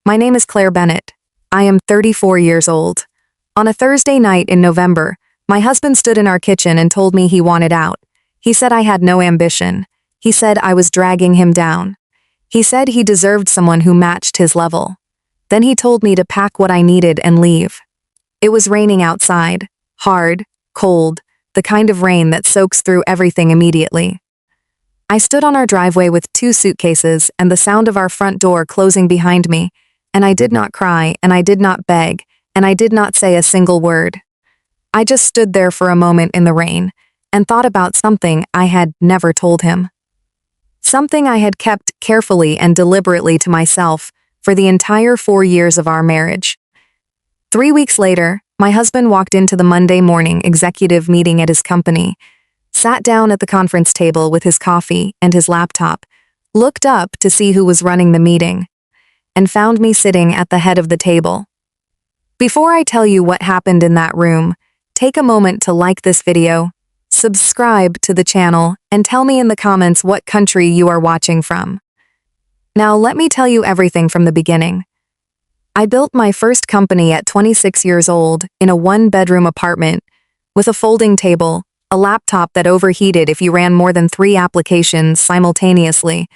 My name is Claire Bennett. I am 34 years old. On a Thursday night in November, my husband stood in our kitchen and told me he wanted out. He said I had no ambition. He said I was dragging him down. He said he deserved someone who matched his level. Then he told me to pack what I needed and leave. It was raining outside, hard, cold, the kind of rain that soaks through everything immediately. I stood on our driveway with 2 suitcases and the sound of our front door closing behind me, and I did not cry, and I did not beg, and I did not say a single word. I just stood there for a moment in the rain and thought about something I had never told him. Something I had kept carefully and deliberately to myself for the entire 4 years of our marriage. 3 weeks later, my husband walked into the Monday morning executive meeting at his company, sat down at the conference table with his coffee and his laptop, looked up to see who was running the meeting, and found me sitting at the head of the table. Before I tell you what happened in that room, take a moment to like this video, subscribe to the channel, and tell me in the comments what country you are watching from. Now let me tell you everything from the beginning. I built my first company at 26 years old in a 1-bedroom apartment with a folding table, a laptop that overheated if you ran more than 3 applications simultaneously,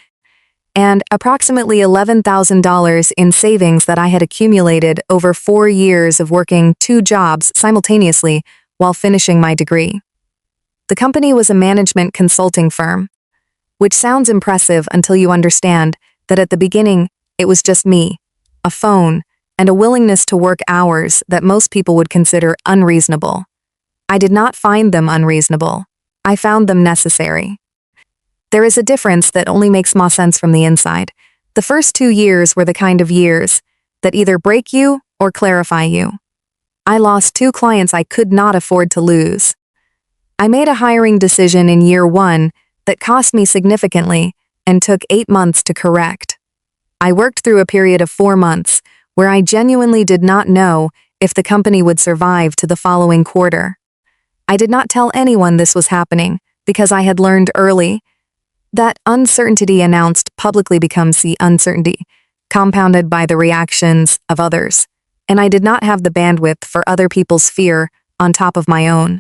and approximately $11,000 in savings that I had accumulated over 4 years of working 2 jobs simultaneously while finishing my degree. The company was a management consulting firm, which sounds impressive until you understand that at the beginning it was just me, a phone, and a willingness to work hours that most people would consider unreasonable. I did not find them unreasonable. I found them necessary. There is a difference that only makes more sense from the inside. The first 2 years were the kind of years that either break you or clarify you. I lost 2 clients I could not afford to lose. I made a hiring decision in year 1 that cost me significantly and took 8 months to correct. I worked through a period of 4 months where I genuinely did not know if the company would survive to the following quarter. I did not tell anyone this was happening because I had learned early that uncertainty announced publicly becomes the uncertainty, compounded by the reactions of others, and I did not have the bandwidth for other people's fear on top of my own.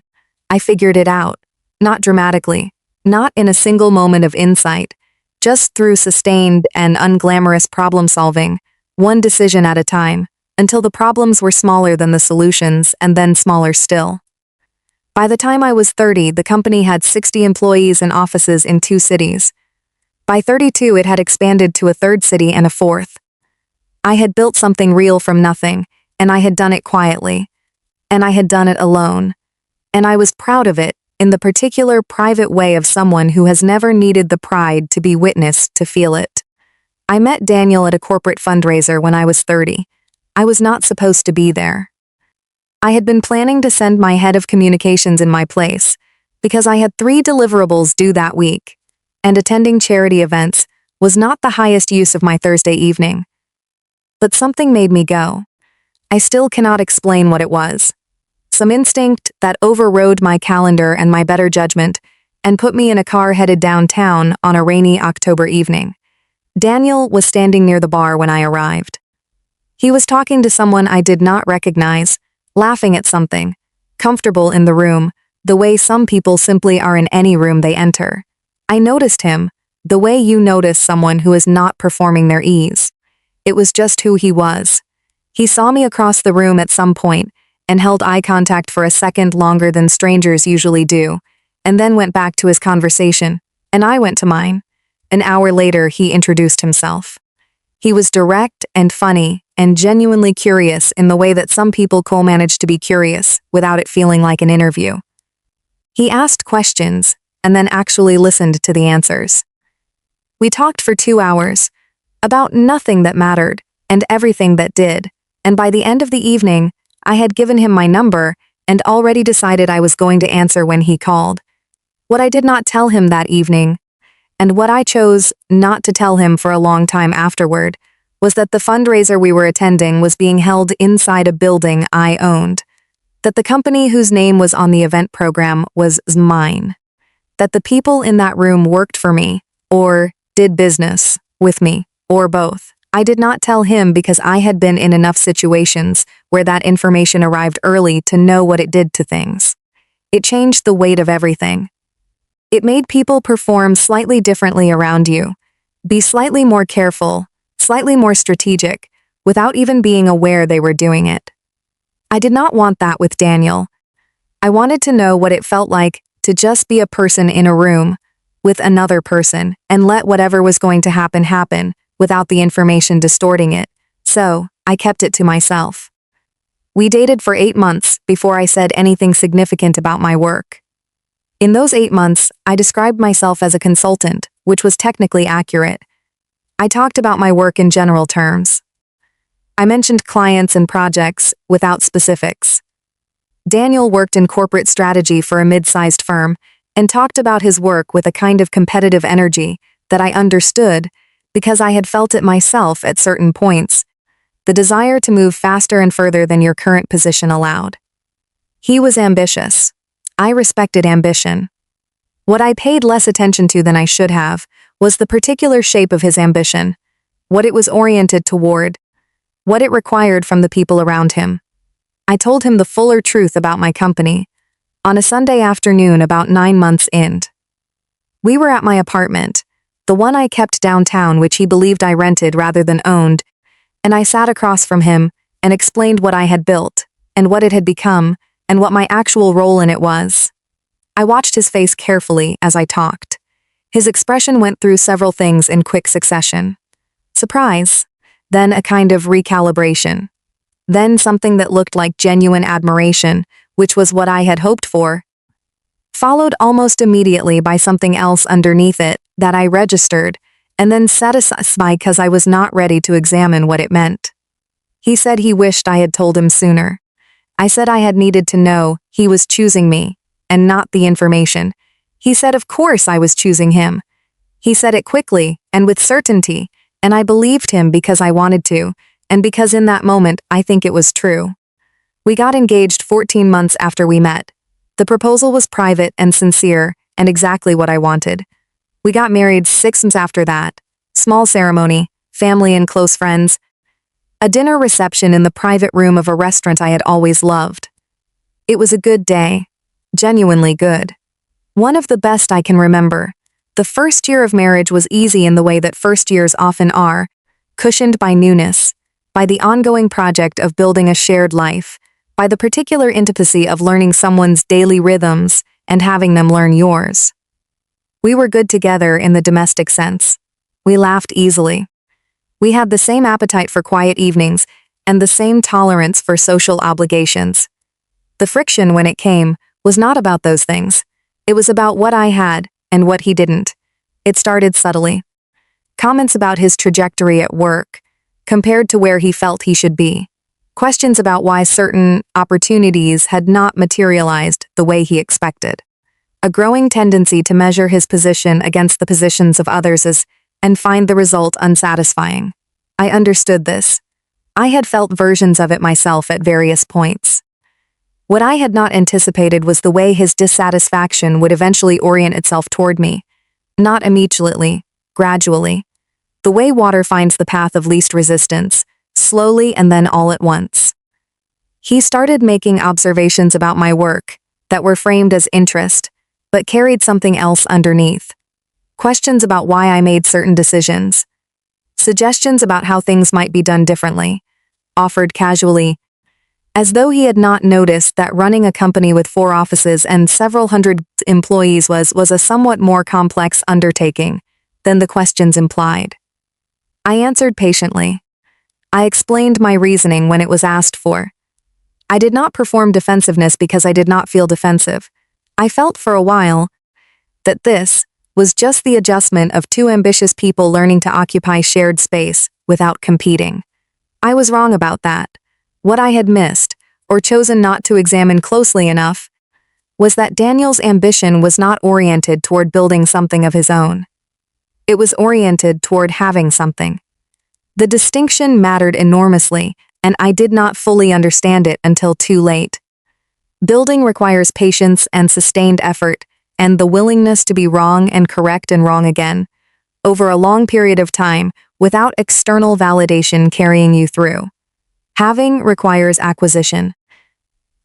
I figured it out, not dramatically, not in a single moment of insight, just through sustained and unglamorous problem solving, one decision at a time, until the problems were smaller than the solutions and then smaller still. By the time I was 30, the company had 60 employees and offices in 2 cities. By 32, it had expanded to a 3rd city and a 4th. I had built something real from nothing, and I had done it quietly. And I had done it alone. And I was proud of it, in the particular private way of someone who has never needed the pride to be witnessed to feel it. I met Daniel at a corporate fundraiser when I was 30. I was not supposed to be there. I had been planning to send my head of communications in my place, because I had 3 deliverables due that week, and attending charity events was not the highest use of my Thursday evening. But something made me go. I still cannot explain what it was. Some instinct that overrode my calendar and my better judgment, and put me in a car headed downtown on a rainy October evening. Daniel was standing near the bar when I arrived. He was talking to someone I did not recognize, laughing at something, comfortable in the room, the way some people simply are in any room they enter. I noticed him, the way you notice someone who is not performing their ease. It was just who he was. He saw me across the room at some point and held eye contact for a second longer than strangers usually do, and then went back to his conversation, and I went to mine. An hour later, he introduced himself. He was direct and funny and genuinely curious in the way that some people manage to be curious without it feeling like an interview. He asked questions and then actually listened to the answers. We talked for 2 hours about nothing that mattered and everything that did, and by the end of the evening, I had given him my number and already decided I was going to answer when he called. What I did not tell him that evening, and what I chose not to tell him for a long time afterward, was that the fundraiser we were attending was being held inside a building I owned, that the company whose name was on the event program was mine, that the people in that room worked for me, or did business with me, or both. I did not tell him because I had been in enough situations where that information arrived early to know what it did to things. It changed the weight of everything. It made people perform slightly differently around you, be slightly more careful, slightly more strategic, without even being aware they were doing it. I did not want that with Daniel. I wanted to know what it felt like to just be a person in a room with another person and let whatever was going to happen without the information distorting it, so I kept it to myself. We dated for 8 months before I said anything significant about my work. In those 8 months, I described myself as a consultant, which was technically accurate. I talked about my work in general terms. I mentioned clients and projects without specifics. Daniel worked in corporate strategy for a mid-sized firm and talked about his work with a kind of competitive energy that I understood because I had felt it myself at certain points, the desire to move faster and further than your current position allowed. He was ambitious. I respected ambition. What I paid less attention to than I should have was the particular shape of his ambition, what it was oriented toward, what it required from the people around him. I told him the fuller truth about my company on a Sunday afternoon about 9 months in. We were at my apartment, the one I kept downtown which he believed I rented rather than owned, and I sat across from him and explained what I had built, and what it had become, and what my actual role in it was. I watched his face carefully as I talked. His expression went through several things in quick succession. Surprise, then a kind of recalibration, then something that looked like genuine admiration, which was what I had hoped for, followed almost immediately by something else underneath it that I registered, and then set aside because I was not ready to examine what it meant. He said he wished I had told him sooner. I said I had needed to know he was choosing me, and not the information. He said of course I was choosing him. He said it quickly and with certainty, and I believed him because I wanted to, and because in that moment I think it was true. We got engaged 14 months after we met. The proposal was private and sincere, and exactly what I wanted. We got married 6 months after that. Small ceremony, family and close friends. A dinner reception in the private room of a restaurant I had always loved. It was a good day. Genuinely good. One of the best I can remember. The first year of marriage was easy in the way that first years often are, cushioned by newness, by the ongoing project of building a shared life, by the particular intimacy of learning someone's daily rhythms and having them learn yours. We were good together in the domestic sense. We laughed easily. We had the same appetite for quiet evenings and the same tolerance for social obligations. The friction when it came was not about those things. It was about what I had and what he didn't. It started subtly. Comments about his trajectory at work, compared to where he felt he should be. Questions about why certain opportunities had not materialized the way he expected. A growing tendency to measure his position against the positions of others and find the result unsatisfying. I understood this. I had felt versions of it myself at various points. What I had not anticipated was the way his dissatisfaction would eventually orient itself toward me. Not immediately, gradually. The way water finds the path of least resistance, slowly and then all at once. He started making observations about my work that were framed as interest, but carried something else underneath. Questions about why I made certain decisions. Suggestions about how things might be done differently, offered casually, as though he had not noticed that running a company with 4 offices and several hundred employees was a somewhat more complex undertaking than the questions implied. I answered patiently. I explained my reasoning when it was asked for. I did not perform defensiveness because I did not feel defensive. I felt for a while that this was just the adjustment of 2 ambitious people learning to occupy shared space without competing. I was wrong about that. What I had missed, or chosen not to examine closely enough, was that Daniel's ambition was not oriented toward building something of his own. It was oriented toward having something. The distinction mattered enormously, and I did not fully understand it until too late. Building requires patience and sustained effort, and the willingness to be wrong and correct and wrong again, over a long period of time, without external validation carrying you through. Having requires acquisition.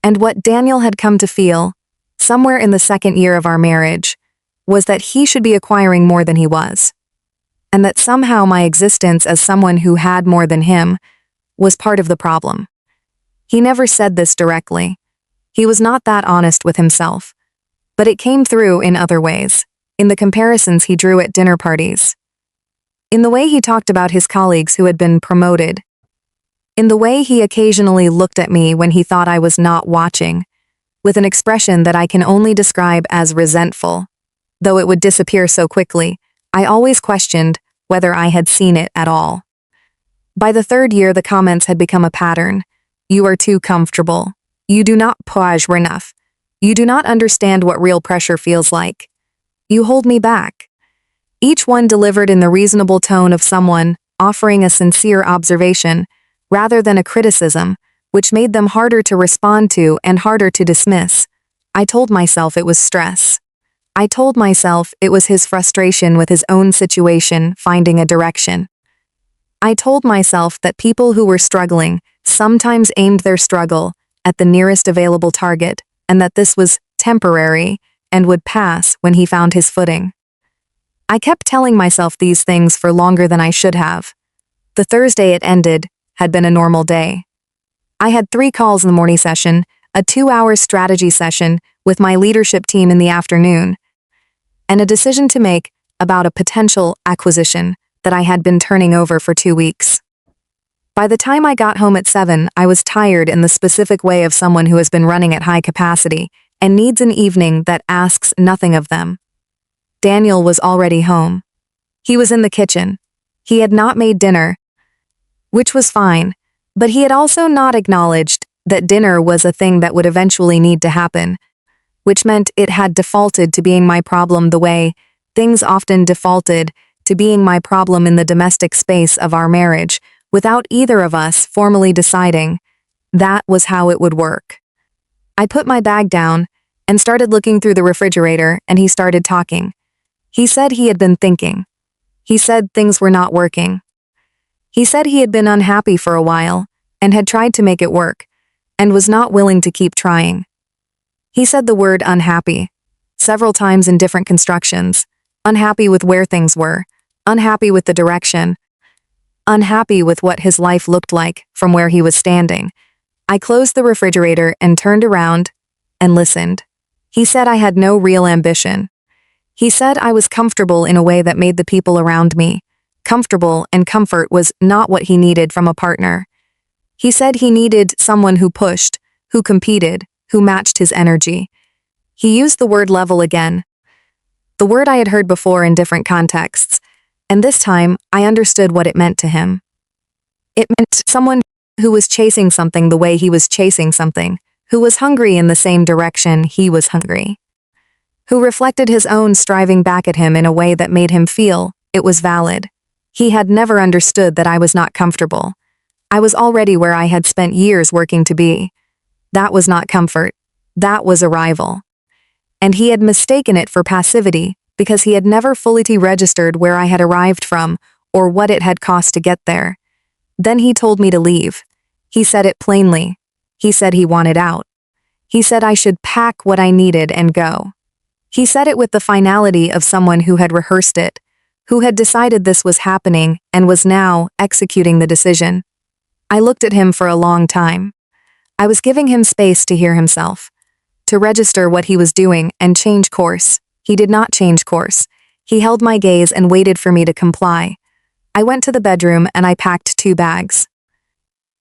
And what Daniel had come to feel, somewhere in the second year of our marriage, was that he should be acquiring more than he was. And that somehow my existence as someone who had more than him was part of the problem. He never said this directly. He was not that honest with himself. But it came through in other ways, in the comparisons he drew at dinner parties, in the way he talked about his colleagues who had been promoted, in the way he occasionally looked at me when he thought I was not watching, with an expression that I can only describe as resentful. Though it would disappear so quickly, I always questioned whether I had seen it at all. By the third year, the comments had become a pattern. You are too comfortable. You do not push enough. You do not understand what real pressure feels like. You hold me back. Each one delivered in the reasonable tone of someone offering a sincere observation, rather than a criticism, which made them harder to respond to and harder to dismiss. I told myself it was stress. I told myself it was his frustration with his own situation finding a direction. I told myself that people who were struggling sometimes aimed their struggle at the nearest available target, and that this was temporary and would pass when he found his footing. I kept telling myself these things for longer than I should have. The Thursday it ended had been a normal day. I had 3 calls in the morning session, a 2-hour strategy session with my leadership team in the afternoon, and a decision to make about a potential acquisition that I had been turning over for 2 weeks. By the time I got home at 7, I was tired in the specific way of someone who has been running at high capacity and needs an evening that asks nothing of them. Daniel was already home. He was in the kitchen. He had not made dinner, which was fine, but he had also not acknowledged that dinner was a thing that would eventually need to happen, which meant it had defaulted to being my problem the way things often defaulted to being my problem in the domestic space of our marriage, without either of us formally deciding that was how it would work. I put my bag down and started looking through the refrigerator, and he started talking. He said he had been thinking. He said things were not working. He said he had been unhappy for a while and had tried to make it work and was not willing to keep trying. He said the word unhappy several times in different constructions. Unhappy with where things were, unhappy with the direction, unhappy with what his life looked like from where he was standing. I closed the refrigerator and turned around and listened. He said I had no real ambition. He said I was comfortable in a way that made the people around me. Comfortable and comfort was not what he needed from a partner. He said he needed someone who pushed, who competed, who matched his energy. He used the word level again, the word I had heard before in different contexts, and this time I understood what it meant to him. It meant someone who was chasing something the way he was chasing something, who was hungry in the same direction he was hungry, who reflected his own striving back at him in a way that made him feel it was valid. He had never understood that I was not comfortable. I was already where I had spent years working to be. That was not comfort. That was arrival. And he had mistaken it for passivity because he had never fully registered where I had arrived from or what it had cost to get there. Then he told me to leave. He said it plainly. He said he wanted out. He said I should pack what I needed and go. He said it with the finality of someone who had rehearsed it, who had decided this was happening and was now executing the decision. I looked at him for a long time. I was giving him space to hear himself, to register what he was doing and change course. He did not change course. He held my gaze and waited for me to comply. I went to the bedroom and I packed 2 bags.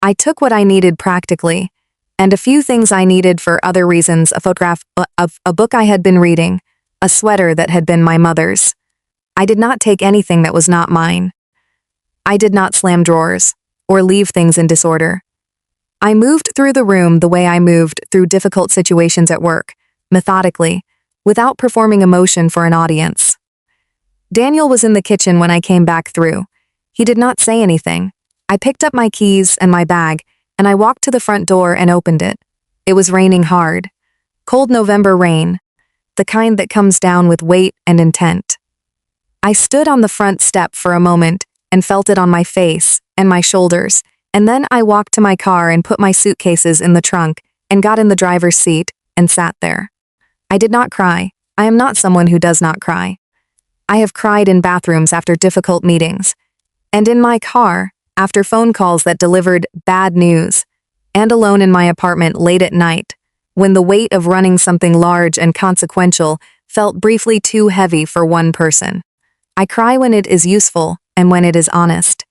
I took what I needed practically, and a few things I needed for other reasons: a photograph of a book I had been reading, a sweater that had been my mother's. I did not take anything that was not mine. I did not slam drawers or leave things in disorder. I moved through the room the way I moved through difficult situations at work, methodically, without performing emotion for an audience. Daniel was in the kitchen when I came back through. He did not say anything. I picked up my keys and my bag, and I walked to the front door and opened it. It was raining hard. Cold November rain, the kind that comes down with weight and intent. I stood on the front step for a moment and felt it on my face and my shoulders, and then I walked to my car and put my suitcases in the trunk and got in the driver's seat and sat there. I did not cry. I am not someone who does not cry. I have cried in bathrooms after difficult meetings, and in my car after phone calls that delivered bad news, and alone in my apartment late at night, when the weight of running something large and consequential felt briefly too heavy for one person. I cry when it is useful and when it is honest.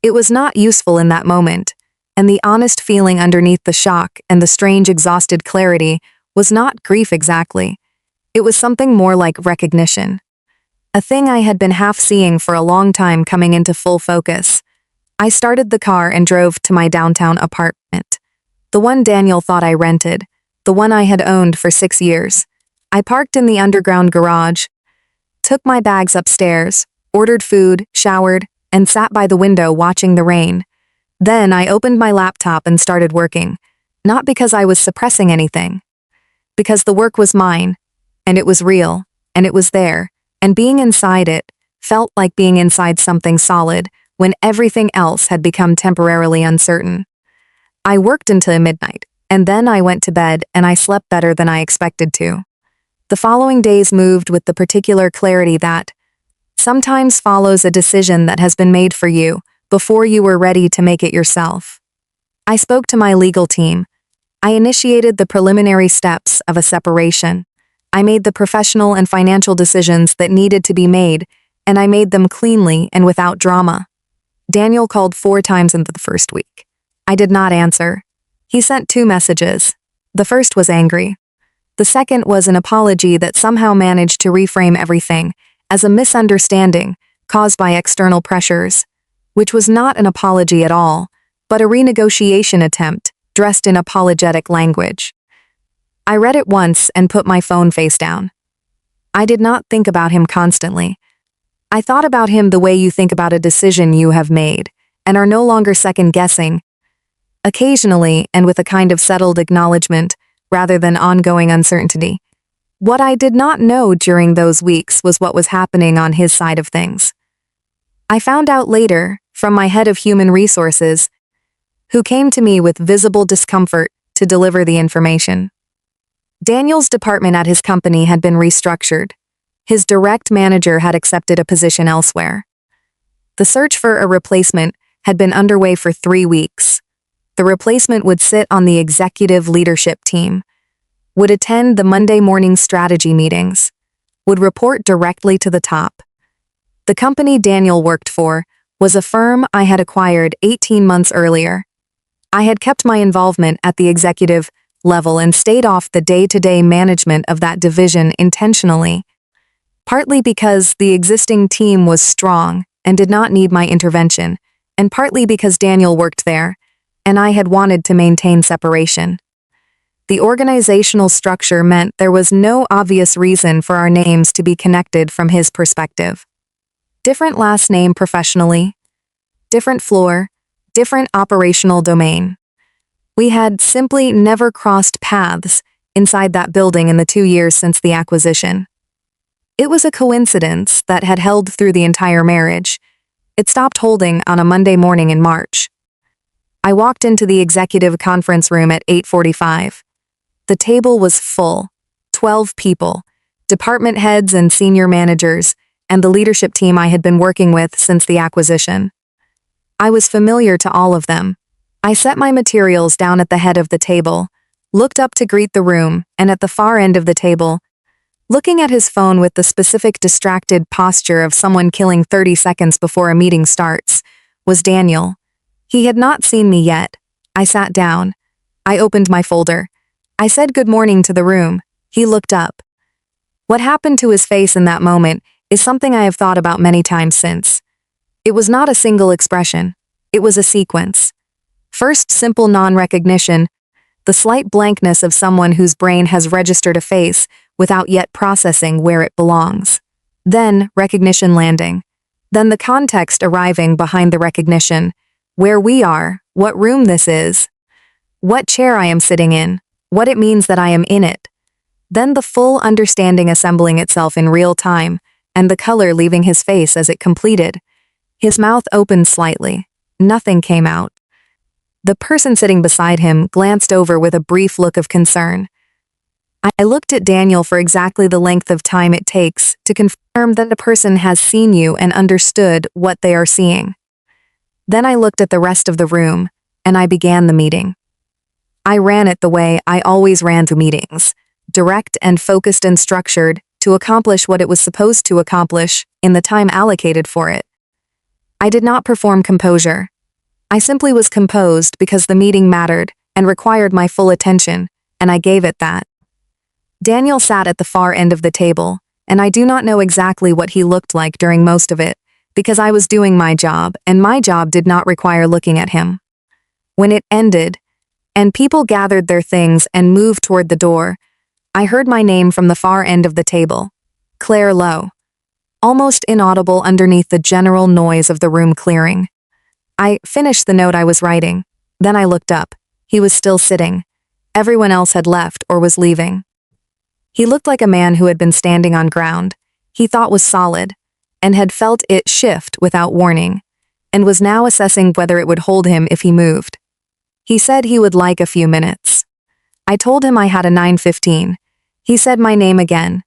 It was not useful in that moment, and the honest feeling underneath the shock and the strange exhausted clarity was not grief exactly. It was something more like recognition. A thing I had been half seeing for a long time coming into full focus. I started the car and drove to my downtown apartment. The one Daniel thought I rented, the one I had owned for 6 years. I parked in the underground garage, took my bags upstairs, ordered food, showered, and sat by the window watching the rain. Then I opened my laptop and started working, not because I was suppressing anything, because the work was mine, and it was real, and it was there, and being inside it felt like being inside something solid when everything else had become temporarily uncertain. I worked until midnight, and then I went to bed and I slept better than I expected to. The following days moved with the particular clarity that sometimes follows a decision that has been made for you before you were ready to make it yourself. I spoke to my legal team. I initiated the preliminary steps of a separation. I made the professional and financial decisions that needed to be made, and I made them cleanly and without drama. Daniel called 4 times in the first week. I did not answer. He sent 2 messages. The first was angry. The second was an apology that somehow managed to reframe everything as a misunderstanding caused by external pressures, which was not an apology at all, but a renegotiation attempt dressed in apologetic language. I read it once and put my phone face down. I did not think about him constantly. I thought about him the way you think about a decision you have made, and are no longer second-guessing, occasionally and with a kind of settled acknowledgement rather than ongoing uncertainty. What I did not know during those weeks was what was happening on his side of things. I found out later from my head of human resources, who came to me with visible discomfort to deliver the information. Daniel's department at his company had been restructured. His direct manager had accepted a position elsewhere. The search for a replacement had been underway for 3 weeks. The replacement would sit on the executive leadership team, would attend the Monday morning strategy meetings, would report directly to the top. The company Daniel worked for was a firm I had acquired 18 months earlier. I had kept my involvement at the executive level and stayed off the day-to-day management of that division intentionally, partly because the existing team was strong and did not need my intervention, and partly because Daniel worked there, and I had wanted to maintain separation. The organizational structure meant there was no obvious reason for our names to be connected from his perspective. Different last name professionally, different floor, different operational domain. We had simply never crossed paths inside that building in the 2 years since the acquisition. It was a coincidence that had held through the entire marriage. It stopped holding on a Monday morning in March. I walked into the executive conference room at 8:45. The table was full, 12 people, department heads and senior managers, and the leadership team I had been working with since the acquisition. I was familiar to all of them. I set my materials down at the head of the table, looked up to greet the room, and at the far end of the table, looking at his phone with the specific distracted posture of someone killing 30 seconds before a meeting starts, was Daniel. He had not seen me yet. I sat down. I opened my folder. I said good morning to the room. He looked up. What happened to his face in that moment is something I have thought about many times since. It was not a single expression. It was a sequence. First, simple non-recognition, the slight blankness of someone whose brain has registered a face without yet processing where it belongs. Then, recognition landing. Then the context arriving behind the recognition, where we are, what room this is, what chair I am sitting in, what it means that I am in it. Then the full understanding assembling itself in real time, and the color leaving his face as it completed. His mouth opened slightly. Nothing came out. The person sitting beside him glanced over with a brief look of concern. I looked at Daniel for exactly the length of time it takes to confirm that a person has seen you and understood what they are seeing. Then I looked at the rest of the room, and I began the meeting. I ran it the way I always ran the meetings, direct and focused and structured to accomplish what it was supposed to accomplish in the time allocated for it. I did not perform composure. I simply was composed because the meeting mattered and required my full attention, and I gave it that. Daniel sat at the far end of the table, and I do not know exactly what he looked like during most of it, because I was doing my job, and my job did not require looking at him. When it ended, and people gathered their things and moved toward the door, I heard my name from the far end of the table, Claire Lowe, almost inaudible underneath the general noise of the room clearing. I finished the note I was writing. Then I looked up. He was still sitting. Everyone else had left or was leaving. He looked like a man who had been standing on ground he thought was solid, and had felt it shift without warning, and was now assessing whether it would hold him if he moved. He said he would like a few minutes. I told him I had a 9:15. He said my name again.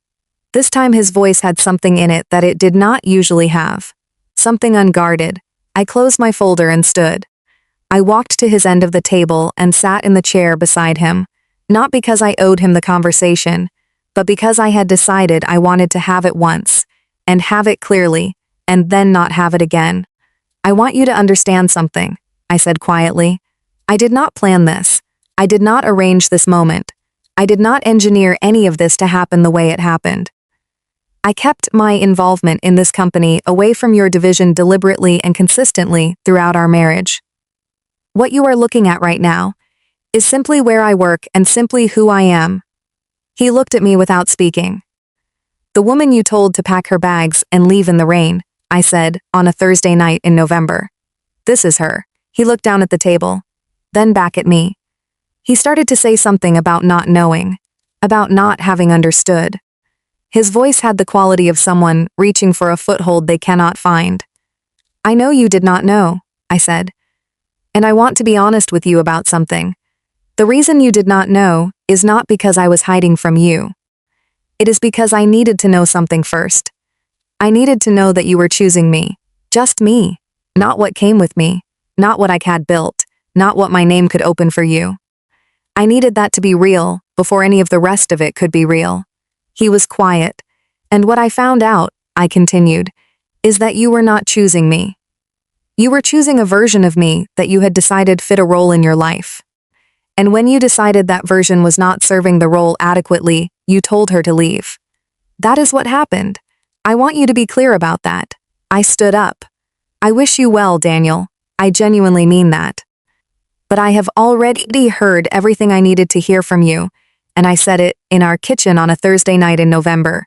This time his voice had something in it that it did not usually have. Something unguarded. I closed my folder and stood. I walked to his end of the table and sat in the chair beside him, not because I owed him the conversation, but because I had decided I wanted to have it once, and have it clearly, and then not have it again. I want you to understand something, I said quietly. I did not plan this. I did not arrange this moment. I did not engineer any of this to happen the way it happened. I kept my involvement in this company away from your division deliberately and consistently throughout our marriage. What you are looking at right now is simply where I work and simply who I am. He looked at me without speaking. The woman you told to pack her bags and leave in the rain, I said, on a Thursday night in November. This is her. He looked down at the table, then back at me. He started to say something about not knowing, about not having understood. His voice had the quality of someone reaching for a foothold they cannot find. I know you did not know, I said. And I want to be honest with you about something. The reason you did not know is not because I was hiding from you. It is because I needed to know something first. I needed to know that you were choosing me. Just me. Not what came with me. Not what I had built. Not what my name could open for you. I needed that to be real before any of the rest of it could be real. He was quiet. And what I found out, I continued, is that you were not choosing me. You were choosing a version of me that you had decided fit a role in your life. And when you decided that version was not serving the role adequately, you told her to leave. That is what happened. I want you to be clear about that. I stood up. I wish you well, Daniel. I genuinely mean that. But I have already heard everything I needed to hear from you, and I said it in our kitchen on a Thursday night in November,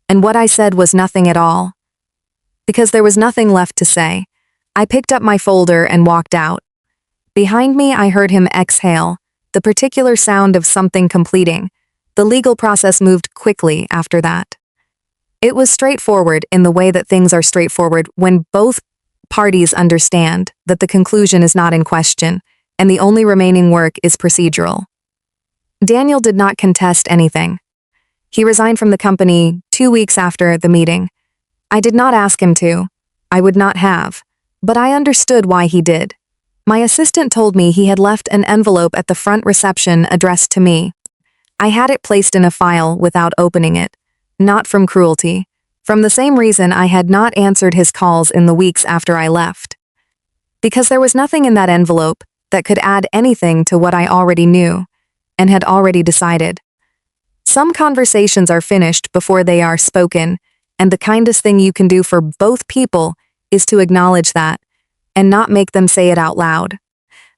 and what I said was nothing at all. Because there was nothing left to say, I picked up my folder and walked out. Behind me I heard him exhale, the particular sound of something completing. The legal process moved quickly after that. It was straightforward in the way that things are straightforward when both parties understand that the conclusion is not in question, and the only remaining work is procedural. Daniel did not contest anything. He resigned from the company 2 weeks after the meeting. I did not ask him to. I would not have. But I understood why he did. My assistant told me he had left an envelope at the front reception addressed to me. I had it placed in a file without opening it, not from cruelty, from the same reason I had not answered his calls in the weeks after I left. Because there was nothing in that envelope that could add anything to what I already knew and had already decided. Some conversations are finished before they are spoken, and the kindest thing you can do for both people is to acknowledge that and not make them say it out loud.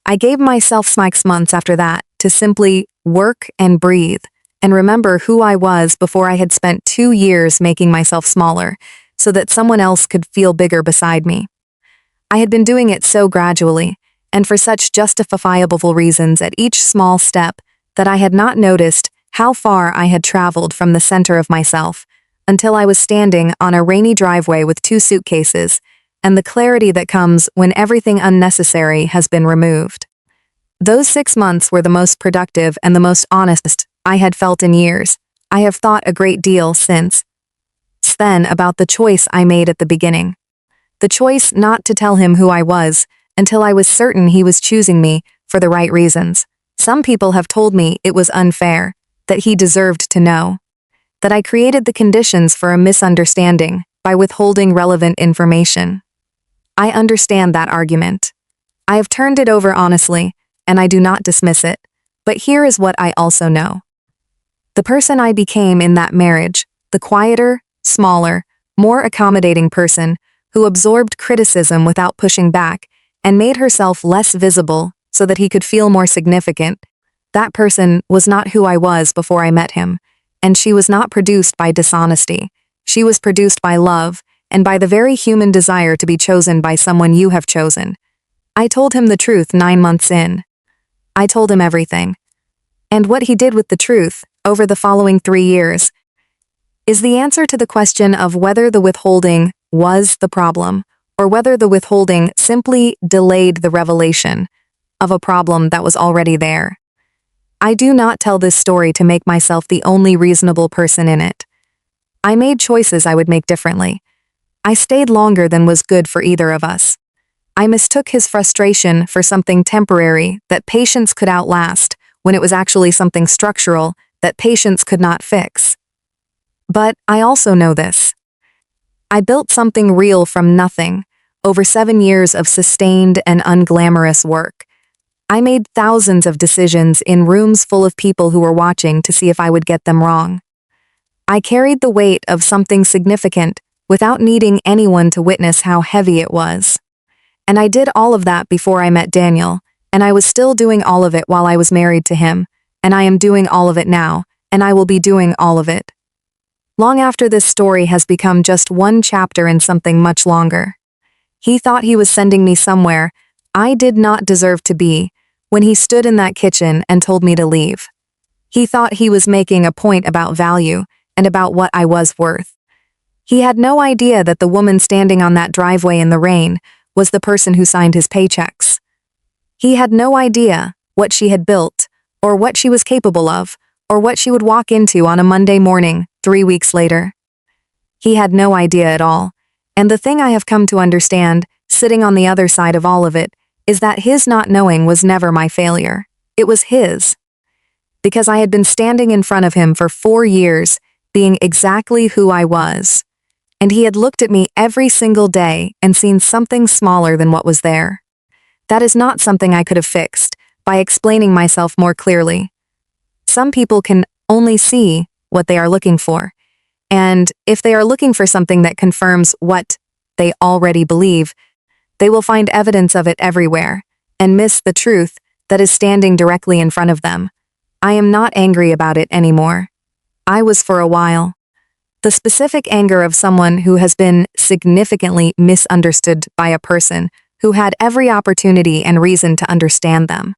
I gave myself 6 months after that to simply work and breathe and remember who I was before I had spent 2 years making myself smaller so that someone else could feel bigger beside me. I had been doing it so gradually and for such justifiable reasons at each small step that I had not noticed how far I had traveled from the center of myself until I was standing on a rainy driveway with 2 suitcases and the clarity that comes when everything unnecessary has been removed. Those 6 months were the most productive and the most honest I had felt in years. I have thought a great deal since then about the choice I made at the beginning. The choice not to tell him who I was until I was certain he was choosing me for the right reasons. Some people have told me it was unfair, that he deserved to know, that I created the conditions for a misunderstanding by withholding relevant information. I understand that argument. I have turned it over honestly, and I do not dismiss it, but here is what I also know. The person I became in that marriage, the quieter, smaller, more accommodating person who absorbed criticism without pushing back and made herself less visible so that he could feel more significant, that person was not who I was before I met him, and she was not produced by dishonesty. She was produced by love and by the very human desire to be chosen by someone you have chosen. I told him the truth 9 months in. I told him everything. And what he did with the truth over the following 3 years is the answer to the question of whether the withholding was the problem or whether the withholding simply delayed the revelation of a problem that was already there. I do not tell this story to make myself the only reasonable person in it. I made choices I would make differently. I stayed longer than was good for either of us. I mistook his frustration for something temporary that patience could outlast when it was actually something structural that patience could not fix. But I also know this. I built something real from nothing, over 7 years of sustained and unglamorous work. I made thousands of decisions in rooms full of people who were watching to see if I would get them wrong. I carried the weight of something significant without needing anyone to witness how heavy it was. And I did all of that before I met Daniel, and I was still doing all of it while I was married to him, and I am doing all of it now, and I will be doing all of it long after this story has become just one chapter in something much longer. He thought he was sending me somewhere I did not deserve to be when he stood in that kitchen and told me to leave. He thought he was making a point about value and about what I was worth. He had no idea that the woman standing on that driveway in the rain was the person who signed his paychecks. He had no idea what she had built, or what she was capable of, or what she would walk into on a Monday morning 3 weeks later. He had no idea at all, and the thing I have come to understand, sitting on the other side of all of it, is that his not knowing was never my failure. It was his. Because I had been standing in front of him for 4 years, being exactly who I was, and he had looked at me every single day and seen something smaller than what was there. That is not something I could have fixed by explaining myself more clearly. Some people can only see what they are looking for, and if they are looking for something that confirms what they already believe, they will find evidence of it everywhere and miss the truth that is standing directly in front of them. I am not angry about it anymore. I was for a while. The specific anger of someone who has been significantly misunderstood by a person who had every opportunity and reason to understand them.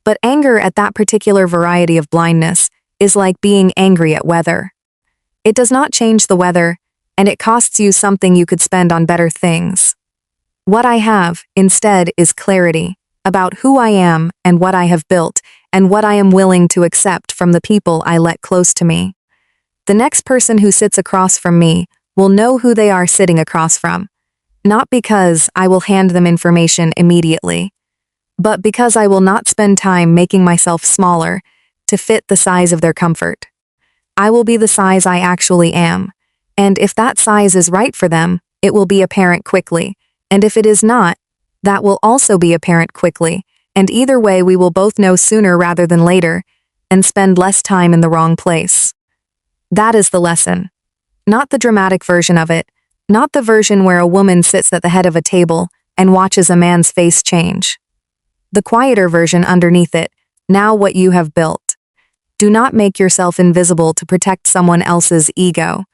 But anger at that particular variety of blindness is like being angry at weather. It does not change the weather, and it costs you something you could spend on better things. What I have, instead, is clarity about who I am and what I have built and what I am willing to accept from the people I let close to me. The next person who sits across from me will know who they are sitting across from, not because I will hand them information immediately, but because I will not spend time making myself smaller to fit the size of their comfort. I will be the size I actually am, and if that size is right for them, it will be apparent quickly, and if it is not, that will also be apparent quickly, and either way we will both know sooner rather than later, and spend less time in the wrong place. That is the lesson. Not the dramatic version of it, not the version where a woman sits at the head of a table and watches a man's face change. The quieter version underneath it, now what you have built. Do not make yourself invisible to protect someone else's ego,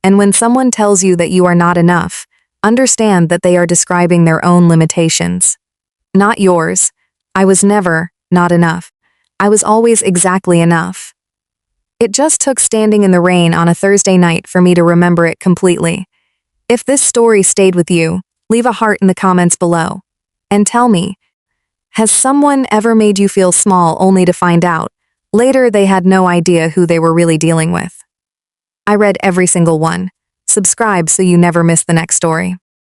and when someone tells you that you are not enough, understand that they are describing their own limitations. Not yours. I was never not enough. I was always exactly enough. It just took standing in the rain on a Thursday night for me to remember it completely. If this story stayed with you, Leave a heart in the comments below. And tell me, has someone ever made you feel small only to find out later they had no idea who they were really dealing with? I read every single one. Subscribe so you never miss the next story.